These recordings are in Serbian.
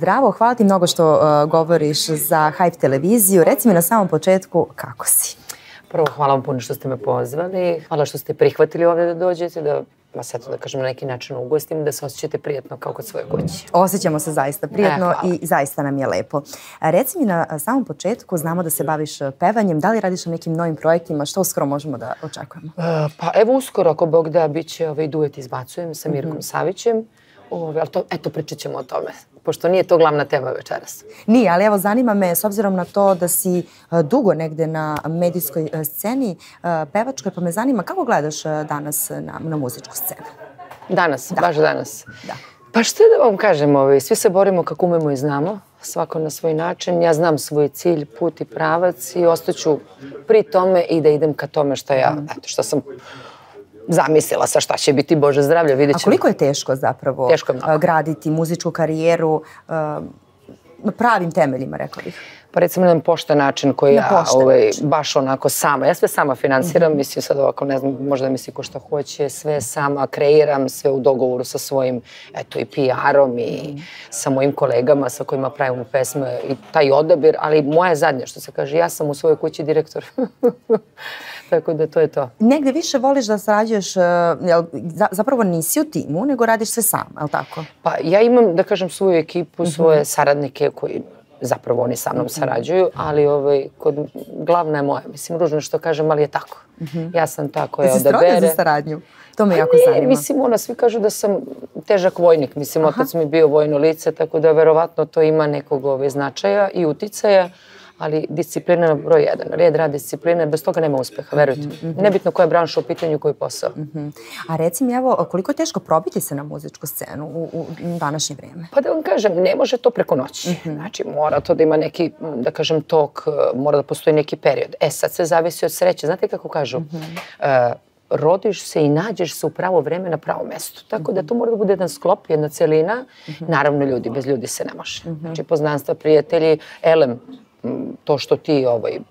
Zdravo, hvala ti mnogo što govoriš za Hype televiziju. Reci mi na samom početku kako si. Prvo, hvala vam puno što ste me pozvali. Hvala što ste prihvatili ovdje da dođete, da vas, eto da kažem, na neki način ugostim, da se osjećate prijatno kao kod svoje kuće. Osjećamo se zaista prijatno i zaista nam je lepo. Reci mi na samom početku, znamo da se baviš pevanjem, da li radiš na nekim novim projektima, što uskoro možemo da očekujemo? Pa evo uskoro, ako Bog da, bit će duet izbacujem sa Mirkom Savićem. Ali to, eto, pričat ćemo o tome, pošto nije to glavna tema večeras. Nije, ali evo zanima me, s obzirom na to da si dugo negde na medijskoj sceni pevačkoj, pa me zanima kako gledaš danas na muzičku scenu? Danas, baš danas. Da. Pa što da vam kažem, svi se borimo kako umemo i znamo, svako na svoj način. Ja znam svoj cilj, put i pravac i ostaću pri tome i da idem ka tome što sam zamislila sa šta će biti, Bože zdravlje, vidjet ćemo. A koliko je teško zapravo graditi muzičku karijeru na pravim temeljima, rekla bih? Pa recimo na jedan pošten način koji ja baš onako sama, ja sve sama finansiram, mislim sad ovako, ne znam, možda misli ko što hoće, sve sama kreiram, sve u dogovoru sa svojim, eto, i PR-om i sa mojim kolegama sa kojima pravimo pesme i taj odabir, ali moja zadnja, što se kaže, ja sam u svojoj kući direktor. Tako da to je to. Negde više voliš da sarađuješ, zapravo nisi u timu, nego radiš sve sam, je li tako? Pa ja imam, da kažem, svoju ekipu, svoje saradnike koji zapravo oni sa mnom sarađuju, ali glavna je moja. Mislim, ružno što kažem, ali je tako. Ja sam ta koja odabere. Jesi stroga za saradnju? To me jako zanima. Mislim, svi kažu da sam težak vojnik. Mislim, otac mi bio vojno lice, tako da verovatno to ima nekog značaja i uticaja, ali disciplina je broj jedan. Red, rad, disciplina, bez toga nema uspeha, verujte mi. Nebitno koja je branša u pitanju, koji posao. A reci mi, evo, koliko je teško probiti se na muzičku scenu u današnje vrijeme? Pa da vam kažem, ne može to preko noći. Znači, mora to da ima neki, da kažem, tok, mora da postoji neki period. Sad sve zavisi od sreće. Znate kako kažu? Rodiš se i nađeš se u pravo vreme na pravo mesto. Tako da to mora da bude jedan sklop, jedna celina. Naravno, ljudi, bez ljudi se ne može. Znači, poznanstva, prijatelji, elem, to što ti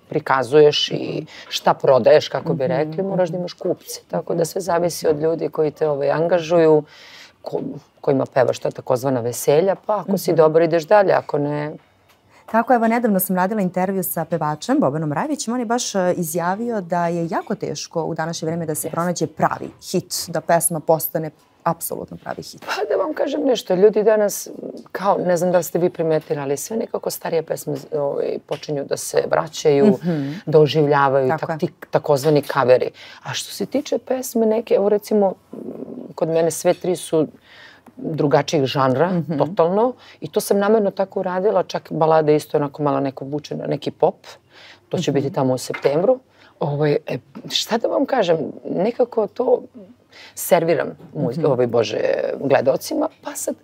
prikazuješ i šta prodaješ, kako bi rekli, moraš da imaš kupce. Tako da sve zavisi od ljudi koji te angažuju, kojima pevaš ta takozvana veselja, pa ako si dobar ideš dalje, ako ne... Tako, evo, nedavno sam radila intervju sa pevačem Bobanom Rajevićem. On je baš izjavio da je jako teško u današnje vreme da se pronađe pravi hit, da pesma postane apsolutno pravi hit. Pa da vam kažem nešto, ljudi danas, kao, ne znam da li ste vi primetili, ali sve nekako starije pesme počinju da se vraćaju, da oživljavaju, takozvani kaveri. A što se tiče pesme neke, evo recimo, kod mene sve tri su drugačijih žanra, totalno, i to sam namjerno tako uradila, čak balade isto onako malo neko vuče na neki pop, to će biti tamo u septembru. Šta da vam kažem, nekako to serviram gledalcima, pa sad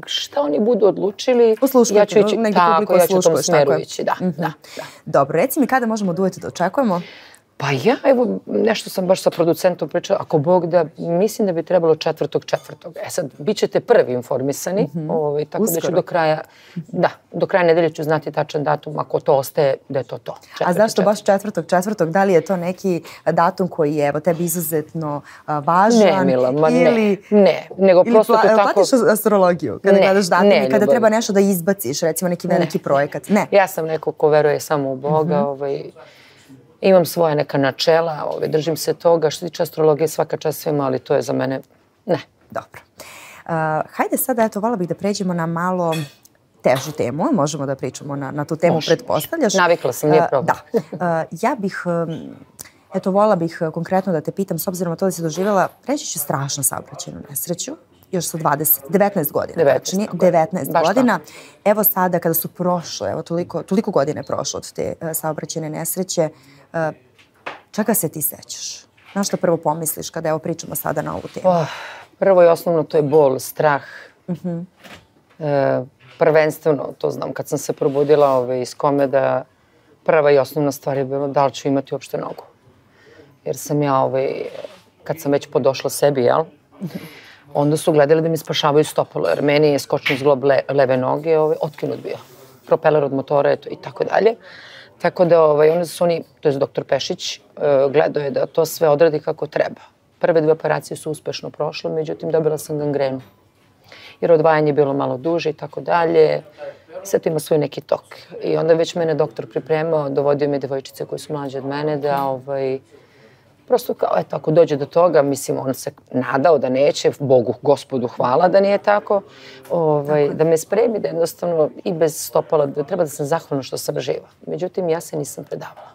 šta oni budu odlučili, ja ću ići tako, ja ću u tom smeru ići, da. Dobro, reci mi kada možemo duet da očekujemo? Pa ja, evo, nešto sam baš sa producentom pričala, ako Bog da, mislim da bi trebalo 4.4. Sad, bit ćete prvi informisani, tako da ću do kraja nedelje ću znati tačan datum, ako to ostaje, da je to to. A zašto baš 4.4.? Da li je to neki datum koji je, evo, tebi izuzetno važan? Ne, Mila, ma ne, nego prosto to tako... Platiš astrologiju kada gledaš datum i kada treba nešto da izbaciš, recimo neki veliki projekat? Ne. Ja sam neko ko veruje samo u Boga, imam svoje neka načela, držim se toga. Što tiče astrologije, svaka čast svima, ali to je za mene ne. Dobro. Hajde sada, eto, vola bih da pređemo na malo težu temu. Možemo da pričamo na tu temu, pretpostavljaš. Navikla sam, nije problem. Da. Ja bih, eto, vola bih konkretno da te pitam, s obzirom na to da si doživjela, reći ću, strašnu saobraćajnu nesreću, još sa 19 godina. 19 godina. Evo sada, kada su prošle, evo toliko godina je prošlo od te saobraćajne nesreće, čega se ti sećaš? Na što prvo pomisliš kada evo pričamo sada na ovu temu? Prvo i osnovno to je bol, strah. Prvenstveno, to znam, kad sam se probudila iz kome, da prva i osnovna stvar je bilo da li ću imati uopšte nogu. Jer sam ja, kad sam već podošla sebi, jel? Onda su gledali da mi spašavaju stopalo, jer meni je skočni zglob leve noge otkinut bio. Propeler od motora i tako dalje. Tako da onda su oni, to je doktor Pešić, gledao je da to sve odradi kako treba. Prve 2 operacije su uspešno prošle, međutim dobila sam gangrenu. Jer odvajanje je bilo malo duže i tako dalje. Sad to ima svoj neki tok. I onda već mene doktor pripremao, dovodio mi devojčice koje su mlađe od mene da prosto kao, eto, ako dođe do toga, mislim, on se nadao da neće, Bogu, Gospodu hvala da nije tako, da me spremi, da jednostavno i bez stopala, da treba da sam zahvalna što sam živa. Međutim, ja se nisam predavala.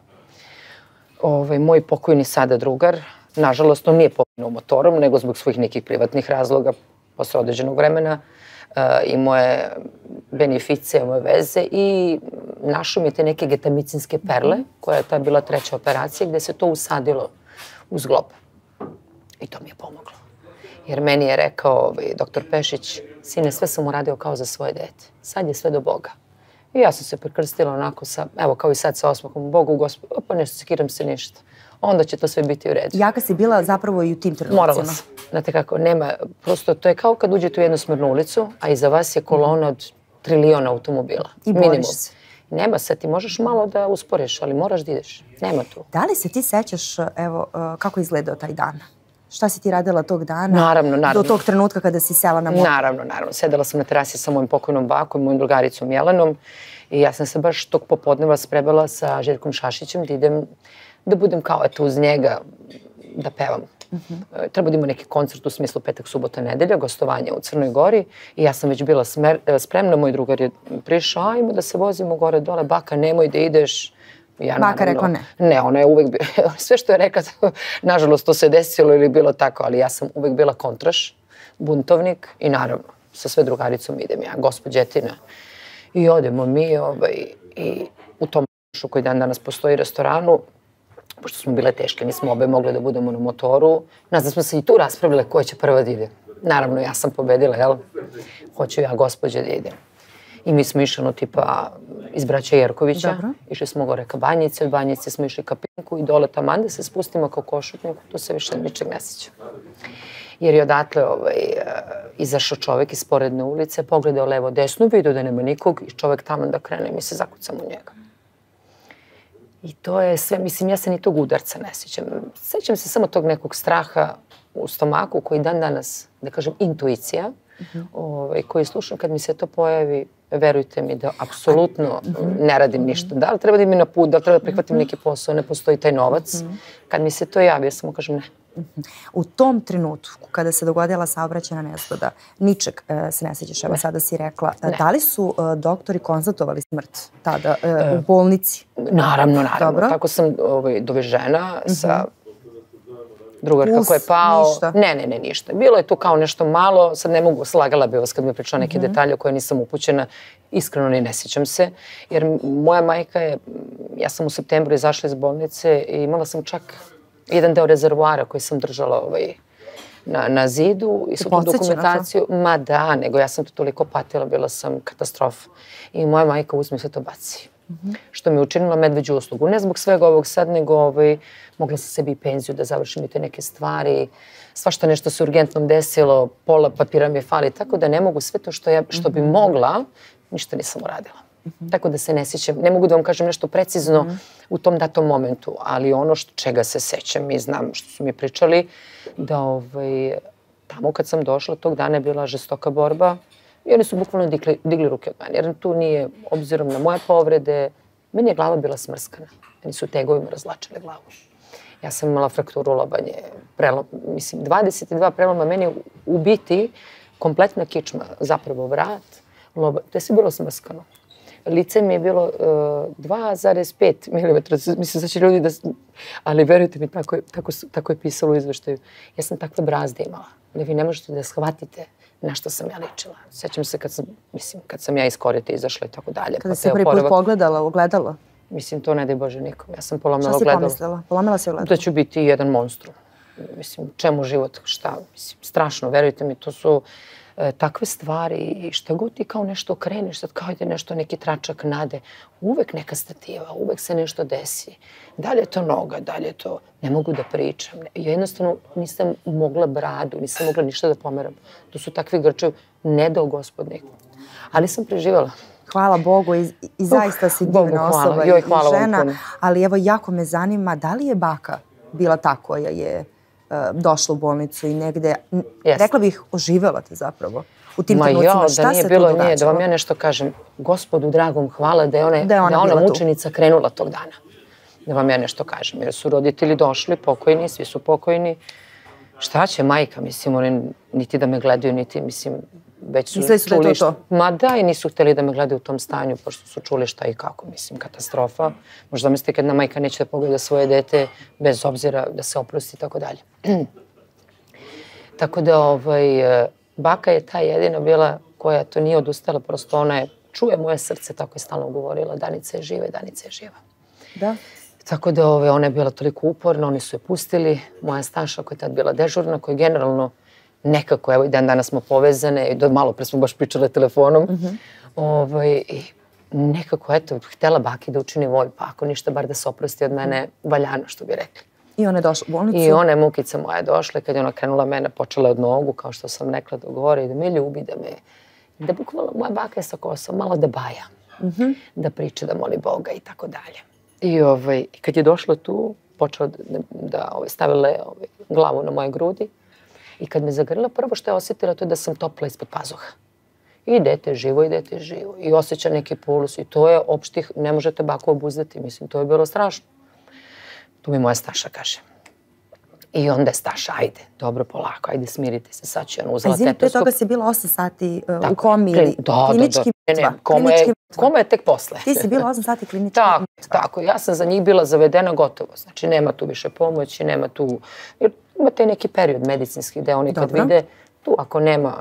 Moj pokojni sada drugar, nažalost, on nije poginuo motorom, nego zbog svojih nekih privatnih razloga, posle određenog vremena, i moje beneficije, moje veze i našao mi je te neke getamicinske perle, koja je ta bila 3. operacija, gde se to usadilo u zglob. I to mi je pomoglo. Jer meni je rekao doktor Pešić, sine, sve sam uradio kao za svoje dete. Sad je sve do Boga. I ja sam se prekrstila onako sa, evo kao i sad sa osmahom, Bogu, Gospodu, pa ne sekiram se ništa. Onda će to sve biti u redu. Jaka si bila zapravo i u tim trenucima? Morala sam. Znate kako, nema, prosto to je kao kad uđete u jednosmernu ulicu, a iza vas je kolona od triliona automobila. I boriš se. Nema sad, ti možeš malo da usporiš, ali moraš da ideš. Nema tu. Da li se ti sećaš, evo, kako je izgledao taj dan? Šta si ti radila tog dana? Naravno. Do tog trenutka kada si sela na motor? Naravno. Sedela sam na terasi sa mojim pokojnom bakom i mojim drugaricom Jelenom i ja sam se baš tog popodneva sprebala sa Željkom Šašićem da idem, da budem kao eto uz njega, da pevam. Treba da imamo neki koncert u smislu petak, subota, nedelja, gostovanje u Crnoj Gori i ja sam već bila spremna, moj drugar je prišao, ajmo da se vozimo gore dole, baka nemoj da ideš. Baka rekla ne? Ne, ona je uvek bila, sve što je rekla, nažalost to se desilo ili bilo tako, ali ja sam uvek bila kontraš, buntovnik i naravno sa sve drugaricom idem ja, gospođetina. I odemo mi i u tom koji dan danas postoji restoranu, pošto smo bile teške, nismo obe mogle da budemo na motoru. Nas da smo se i tu raspravile ko će prva da ide. Naravno, ja sam pobedila, jel? Hoću ja, gospođe, da idem. I mi smo išli, tipa, iz braća Jerkovića. Išli smo gore ka Banjici, od Banjice smo išli ka Pinku i dole tamo da se spustimo kao Košutnjaku. Tu se više ničeg ne sjećam. Jer je odatle izašao čovek iz sporedne ulice, pogledao levo desno, vidio da nema nikog i čovek tamo da krene i mi se zakucamo u njega. I to je sve, mislim, ja se ni tog udarca ne sjećam. Sjećam se samo tog nekog straha u stomaku koji dan danas, da kažem, intuicija, koji slušam kad mi se to pojavi, verujte mi da apsolutno ne radim ništa. Da li treba da mi na put, da li treba da prihvatim neki posao, ne postoji taj novac. Kad mi se to javi, ja samo kažem ne. U tom trenutku, kada se dogodila saobraćajna nezgoda, ničeg se ne sjećaš, evo sada si rekla, da li su doktori konstatovali smrt tada u bolnici? Naravno. Tako sam dovežena sa drugarka koja je pao. Ne, ništa. Bilo je tu kao nešto malo, sad ne mogu, slagala bi vas kad mi pričala neke detalje o koje nisam upućena, iskreno ni ne sjećam se, jer moja majka je, ja sam u septembru izašla iz bolnice i imala sam čak jedan deo rezervoara koji sam držala na zidu i svu tu dokumentaciju. Ma da, nego ja sam to toliko patila, bila sam katastrofa. I moja majka uzme sve to baci. Što mi je učinila medveđu uslugu. Ne zbog svega ovog sad, nego mogla sam sebi i penziju da završim i te neke stvari. Svašta nešto se urgentnom desilo, pola papira mi je fali, tako da ne mogu sve to što bi mogla, ništa nisam uradila. Tako da se ne sjećam. Ne mogu da vam kažem nešto precizno u tom datom momentu, ali ono čega se sjećam i znam što su mi pričali, da tamo kad sam došla, tog dana je bila žestoka borba i oni su bukvalno digli ruke od mene, jer tu nije, obzirom na moje povrede, meni je glava bila smrskana. Meni su tegovima razlačile glavu. Ja sam imala frakturu lobanje, mislim, 22 preloma, meni ubiti kompletna kičma, zapravo vrat, to je sve bilo smrskano. Lice mi je bilo 2,5 mm, mislim da će ljudi da... Ali verujte mi, tako je pisalo u izveštaju. Ja sam takve brazde imala, da vi ne možete da shvatite na što sam ja ličila. Sjećam se kad sam ja iz korita izašla i tako dalje. Kada se prvi put pogledala u ogledalo? Mislim, to ne daj Bože nikom. Ja sam polomila ogledalo. Šta si pomislila? Polomila si ogledalo? Da ću biti jedan monstrum. Mislim, čemu život, šta? Mislim, strašno, verujte mi, to su takve stvari i šta god ti kao nešto kreneš, sad kao ide nešto, neki tračak nade, uvek neka stativa, uvek se nešto desi. Da li je to noga, da li je to, ne mogu da pričam. Ja jednostavno nisam mogla bradu, nisam mogla ništa da pomeram. To su takvi grčevi, ne dao gospodnik. Ali sam preživala. Hvala Bogu i zaista si divna osoba i žena, ali evo jako me zanima da li je baka bila ta koja je došla u bolnicu i negde, rekla bih, oživela te zapravo. u tim trenucima? Šta se tu događalo? Da vam ja nešto kažem, Gospodu dragom hvala da je ona mučenica krenula tog dana. Da vam ja nešto kažem, jer su roditelji došli pokojni, svi su pokojni. Šta će majka, mislim, oni niti da me gledaju, niti, mislim, već su mislili su čuli... da je to? Ma da, i nisu htjeli da me gledaju u tom stanju, pošto su čuli šta i kako, mislim, katastrofa. Možda mislite kad jedna majka neće da pogleda svoje dete, bez obzira da se oprosti i tako dalje. Tako da, baka je ta jedina bila koja to nije odustala, prosto ona je, čuje moje srce, tako je stalno govorila, Danica je živa i Danica je živa. Da. Tako da ona je bila toliko uporna, oni su je pustili. Moja Staša koja je tad bila dežurna, koja je generalno nekako, evo i dan danas smo povezane, malo pre smo baš pričale telefonom, i nekako, eto, htjela baki da učini volju, pa ako ništa, bar da se oprosti od mene valjano, što bi rekli. I ona je došla u bolnicu? I ona je mukica moja došla, kad je ona krenula mene, počela od nogu, kao što sam rekla, do gore, i da me ljubi, da bukvalno moja baka je sa Kosova, malo da baja, da priča, da moli Boga i tako dalje. I kad je došla tu, počela da stavila glavu na moje grudi i kad me zagrlila, prvo što je osjetila to je da sam topla ispod pazuha. I dete je živo, i dete je živo. I osjeća neki puls i to je opštih, ne možete baku obuzdati, mislim, to je bilo strašno. Tu mi moja Staša kaže. I onda je Staša, ajde, dobro, polako, ajde, smirite se, sad će ona uzela tetoskop. Pre toga si bila 8 sati u komi ili klinički mrtva? Koma je tek posle. Ti si bila 8 sati klinički mrtva. Tako, ja sam za njih bila zavedena gotovo. Znači, nema tu više pomoći, nema tu... Imate neki period medicinski gde oni kad vide, tu ako nema,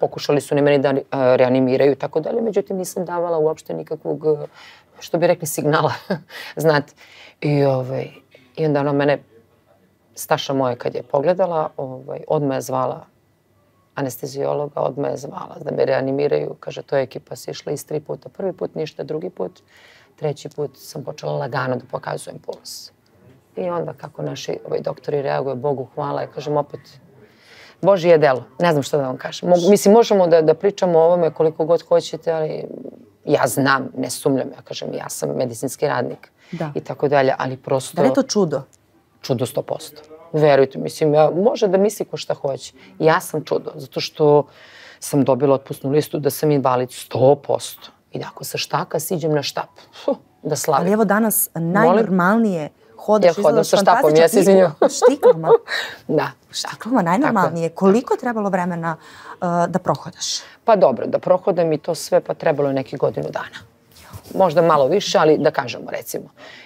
pokušali su ne meni da reanimiraju i tako dalje, međutim nisam davala uopšte nikakvog, što bi rekli, signala, znate. I onda ona mene, Staša moja kad je pogledala, odmah je zvala anestezijologa, odmah je zvala da me reanimiraju. Kaže, to je ekipa se išla iz 3 puta. Prvi put ništa, drugi put, treći put sam počela lagano da pokazujem puls. I onda kako naši doktori reaguju, Bogu hvala, ja kažem opet, Božije delo, ne znam što da vam kažem. Mislim, možemo da pričamo o ovome koliko god hoćete, ali ja znam, ne sumljam, ja kažem, ja sam medicinski radnik i tako dalje, ali prosto... Da li je to čudo? Čudo 100%. Verujte, mislim, može da misli ko šta hoće. Ja sam čudo, zato što sam dobila otpusnu listu da sam invalid 100%. I da ako sa štaka siđem na štap, da slavim. Ali evo danas najnormalnije hodaš, izgledaš fantastično. Ja se izvinjam. Štiklama. Da. Štiklama najnormalnije. Koliko je trebalo vremena da prohodaš? Pa dobro, da prohodam i to sve, pa trebalo je neki godinu dana. Možda malo više, ali da kažemo, recimo.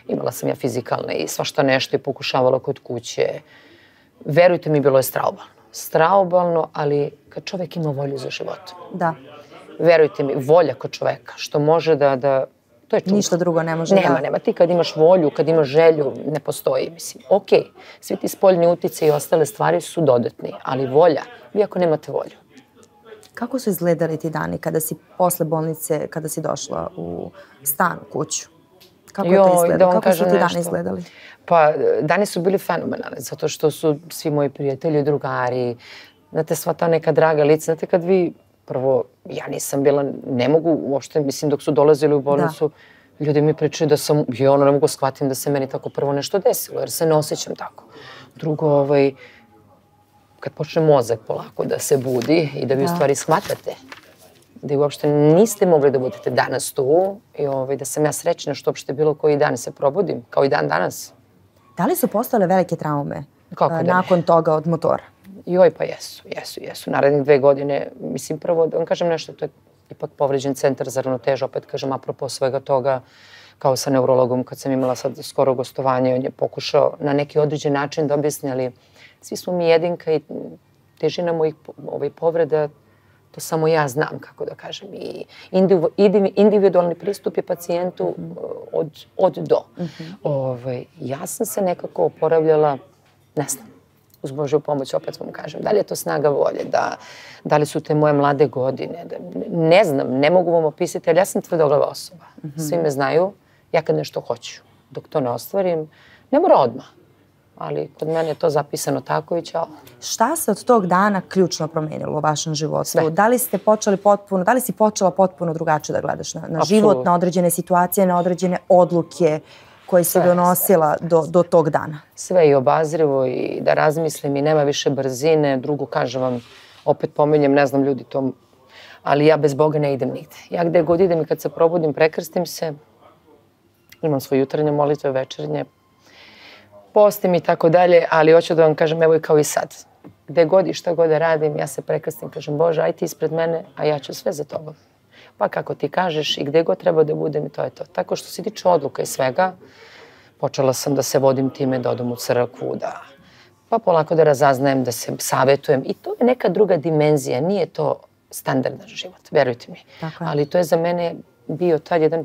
Imala sam ja fizikalne i svašta nešto i pokušavala kod kuće. Verujte mi, bilo je straobalno. Straobalno, ali kad čovjek ima volju za životom. Da. Verujte mi, volja kod čovjeka, što može da to je čudo. Ništa drugo ne može da... Nema. Ti kad imaš volju, kad imaš želju, ne postoji, mislim. Okej, svi ti spoljni utice i ostale stvari su dodatni, ali volja, vi ako nemate volju. Kako su izgledali ti dani kada si posle bolnice, kada si došla u stan, u kuću? Kako je to izgledalo? Kako su ti dani izgledali? Pa, dani su bili fenomenalni, zato što su svi moji prijatelji, drugari, znate, sva ta neka draga lica, znate, kad vi, prvo, ja nisam bila, ne mogu uopšte, mislim, dok su dolazili u bolnicu, ljudi mi pričaju da sam, ne mogu shvatim da se meni tako prvo nešto desilo, jer se ne osjećam tako. Drugo, kad počne mozak polako da se budi i da vi u stvari shvatate da uopšte niste mogli da budete danas tu i da sam ja srećna što uopšte bilo koji dan se probudim, kao i dan danas. Da li su postale velike traume nakon toga od motora? Joj, pa jesu. Narednih 2 godine, mislim, prvo da vam kažem nešto, to je ipak povređen centar za ravnotežu, opet kažem, apropo svega toga, kao sa neurologom, kad sam imala sad skoro gostovanje, on je pokušao na neki određen način da objasni, ali svi smo mi jedinka i težina mojih povreda, to samo ja znam, kako da kažem. I individualni pristup je pacijentu od do. Ja sam se nekako oporavljala, ne znam, uz Božju pomoć, opet vam kažem, da li je to snaga volje, da li su te moje mlade godine, ne znam, ne mogu vam opisati, ali ja sam tvrdoglava osoba. Svi me znaju, ja kad nešto hoću, dok to ne ostvarim, ne mora odmah. Ali kod mene je to zapisano tako i ćao. Šta se od tog dana ključno promenilo u vašem životu? Sve. Da li si počela potpuno drugačije da gledaš na život, na određene situacije, na određene odluke koje si donosila do tog dana? Sve i obazrivo i da razmislim i nema više brzine. Drugo, kažem vam, opet pominjem, ne znam, ljudi to ali ja bez Boga ne idem nigde. Ja gde god idem i kad se probudim, prekrstim se, imam svoje jutarnje molitve, večernje, postim i tako dalje, ali hoću da vam kažem, evo i kao i sad. Gde god i šta god da radim, ja se prekrstim, kažem, Bože, aj ti ispred mene, a ja ću sve za tobom. Pa kako ti kažeš i gde god treba da budem i to je to. Tako što se tiče odluka i svega, počela sam da se vodim time, da odem u crkvu, pa polako da razaznajem, da se savetujem. I to je neka druga dimenzija, nije to standardan život, verujte mi. Ali to je za mene bio tad jedan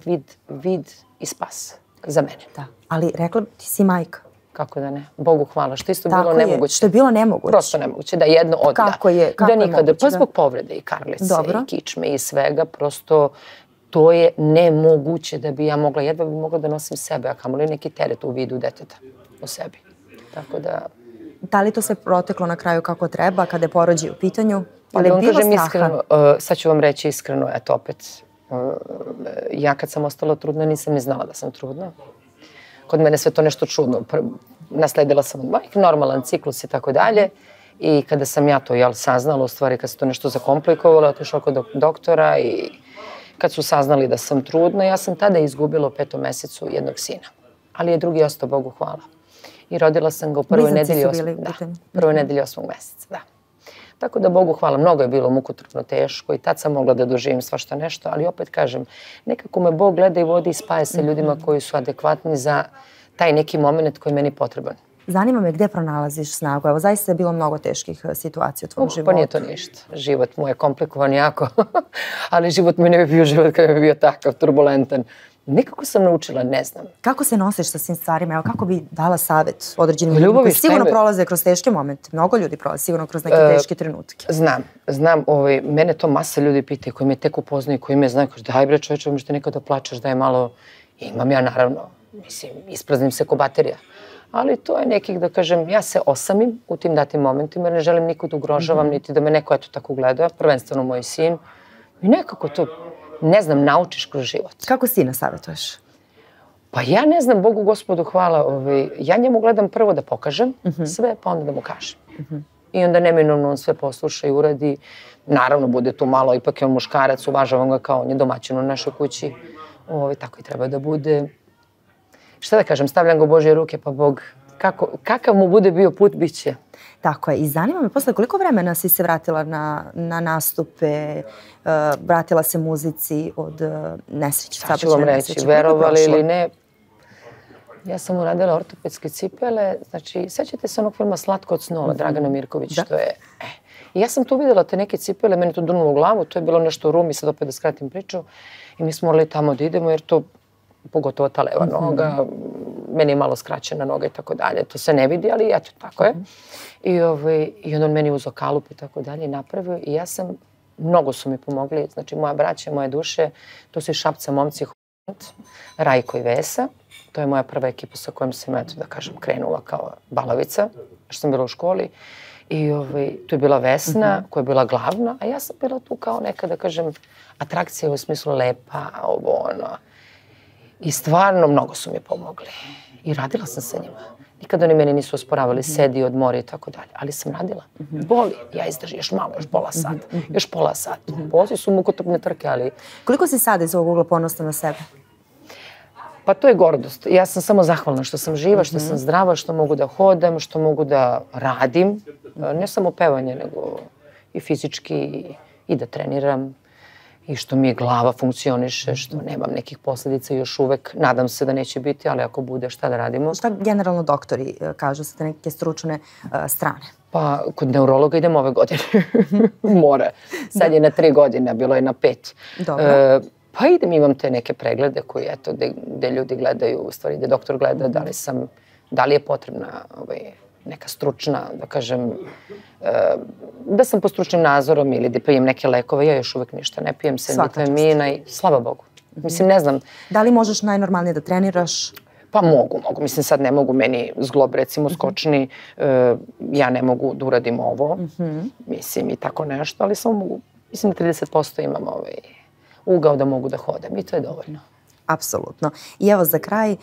vid i spas za mene. Da, ali rekla ti si majka. Kako da ne? Bogu hvala, što isto bilo nemoguće. Što je bilo nemoguće. Prosto nemoguće, da jedno od da. Kako je moguće? Pa zbog povrede i karlice i kičme i svega, prosto to je nemoguće da bi ja mogla, jedva bi mogla da nosim sebe, a kamoli neki teret u vidu deteta u sebi. Tako da... Da li to sve proteklo na kraju kako treba, kada je porođaj u pitanju? Ali vam kažem iskreno, sad ću vam reći iskreno, eto opet, ja kad sam ostala trudna nisam ni znala da sam trudna. Kod mene sve to nešto čudno. Nasledila sam od majke, normalan ciklus i tako dalje. I kada sam ja to saznala, u stvari kad se to nešto zakomplikovalo, otišla kod doktora i kad su saznali da sam trudna, ja sam tada izgubila u 5. mesecu jednog sina. Ali je drugi ostao, Bogu hvala. I rodila sam ga u prvoj nedelji 8. meseca. Da. Tako da Bogu hvala, mnogo je bilo mukotrpno teško i tad sam mogla da doživim svašta nešto, ali opet kažem, nekako me Bog gleda i vodi i spaja se ljudima koji su adekvatni za taj neki moment koji je meni potreban. Zanima me gde pronalaziš snagu. Evo, zaista je bilo mnogo teških situacija u tvom životu. Pa nije to ništa. Život mu je komplikovan jako, ali život mi ne bi bio život kada bi bio takav, turbulentan. Nikako sam naučila, ne znam. Kako se nosiš sa svim stvarima? Evo, kako bi dala savjet određenim ljudima koji sigurno prolaze kroz teške momente? Mnogo ljudi prolaze sigurno kroz neke teške trenutke. Znam. Mene to masa ljudi pita koji me tek upoznaju, koji me znaju. Kaže, daj bre čovječe, možete nekad da plačeš, daj malo. Imam ja naravno, mislim, ispraznim se ko baterija. Ali to je nekih, da kažem, ja se osamim u tim datim momentima jer ne želim nikud ugrožavam, niti da me neko eto tako gleda, prvenstveno moj sin. I nekako to, ne znam, naučiš kroz život. Kako sina savjetuješ? Pa ja ne znam, Bogu Gospodu hvala, ja njemu gledam prvo da pokažem sve, pa onda da mu kažem. I onda neminovno on sve posluša i uradi. Naravno, bude tu malo, ipak je on muškarac, uvažavam ga kao on je domaćin u našoj kući. Tako i treba da bude. Šta da kažem, stavljam ga u Božje ruke, pa Bog, kakav mu bude bio put, bit će. Tako je. I zanima me posle koliko vremena si se vratila na nastupe, vratila se muzici od nesreće? Sad ću vam reći, verovali ili ne, ja sam uradila ortopedske cipele, znači, sećate se onog filma Slatko od snova, Dragana Mirković, što je... I ja sam tu videla te neke cipele, meni to dunulo u glavu, to je bilo nešto u Rumi, sad opet da skratim priču, i mi smo morali tamo da idemo, jer to, pogotovo ta leva noga, meni je malo skraćena noga i tako dalje, to se ne vidi, ali eto, tako je. I onda on meni uzeo kalup i tako dalje i napravio i ja sam, mnogo su mi pomogli, znači moja braća, moje duše, to su iz Šapca momci, Rajko i Vesa, to je moja prva ekipa sa kojom sam, eto da kažem, krenula kao balavica, što sam bila u školi. I tu je bila Vesna, koja je bila glavna, a ja sam bila tu kao neka, da kažem, atrakcija u smislu lepa, ovo, ono. I stvarno mnogo su mi pomogli. I radila sam sa njima. Nikada oni meni nisu osporavali, sedi, odmori i tako dalje. Ali sam radila. Boli. Ja izdržim još malo, još pola sata. Još pola sata. Poslije su mukotrpne trke, ali... Koliko si sada iz ovog ugla ponosna na sebe? Pa to je gordost. Ja sam samo zahvalna što sam živa, što sam zdrava, što mogu da hodam, što mogu da radim. Ne samo pevanje, nego i fizički i da treniram. I što mi je glava funkcioniše, što nemam nekih posljedica još uvek. Nadam se da neće biti, ali ako bude, šta da radimo? Šta generalno doktori kažu sa te neke stručne strane? Pa kod neurologa idem ove godine. Mora. Sad je na 3 godine, bilo je na 5. Dobro. Pa idem, imam te neke preglede koji, eto, gde ljudi gledaju, u stvari gde doktor gleda da li je potrebna neka stručna, da kažem, da sam pod stručnim nadzorom ili da pijem neke lekove, ja još uvek ništa ne pijem, sem vitamina i slava Bogu. Mislim, ne znam. Da li možeš najnormalnije da treniraš? Pa mogu. Mislim, sad ne mogu meni zglob, recimo, skočni, ja ne mogu da uradim ovo, mislim, i tako nešto, ali samo mogu, mislim da 30% imam ugao da mogu da hodam i to je dovoljno. Apsolutno. I evo za kraj,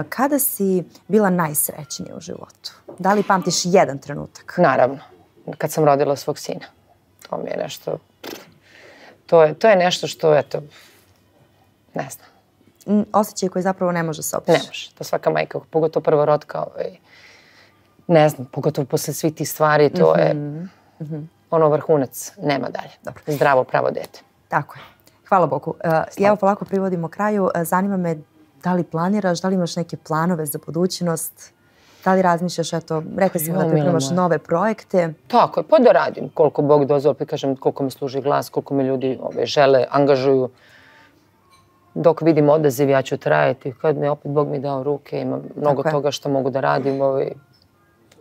kada si bila najsrećnija u životu? Da li pamtiš jedan trenutak? Naravno. Kad sam rodila svog sina. To mi je nešto... To je nešto što, eto, ne znam. Osjećaj koji zapravo ne može se opiši. Ne može. To svaka majka, pogotovo prvorotka, ne znam, pogotovo posle svih tih stvari, to je ono vrhunac, nema dalje. Dobro. Zdravo, pravo dete. Tako je. Hvala Bogu. I evo polako privodimo kraju. Zanima me da li planiraš, da li imaš neke planove za budućnost, da li razmišljaš, eto, rekla si mi da pripremaš nove projekte. Tako je, pa da radim koliko Bog dozvoli, pa kažem koliko mi služi glas, koliko me ljudi žele, angažuju. Dok vidim odaziv, ja ću trajati. Kad ne, opet Bog mi dao ruke, imam mnogo toga što mogu da radim.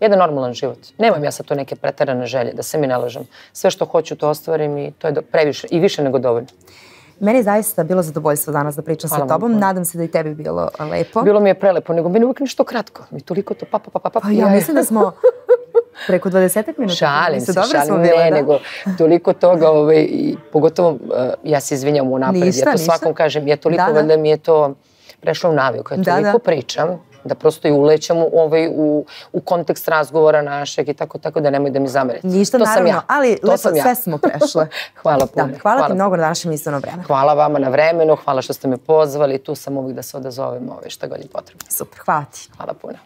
Jedan normalan život. Nemam ja sad to neke preterane želje, da se mi ne lažem. Sve što hoću to ostvarim i to je previše i više nego dovoljno. Meni je zaista bilo zadovoljstvo danas da pričam sa tobom. Nadam se da i tebi bilo lepo. Bilo mi je prelepo, nego meni uvijek nešto kratko. Mi toliko to Pa ja mislim da smo preko 20 minuta. Šalim se, ne, nego toliko toga i pogotovo ja se izvinjam unapred. Ja to svakom kažem, ja toliko valjda mi je to prešlo u naviku. Ja toliko pričam da prosto i ulećem u kontekst razgovora našeg i tako da nemoj da mi zamerite. Ništa naravno, ali lepo sve smo prešle. Hvala puno. Hvala ti mnogo na današnjem izdano vremenu. Hvala vama na vremenu, hvala što ste me pozvali, tu sam uvijek da se odazovem šta god je potrebno. Super, hvala ti. Hvala puno.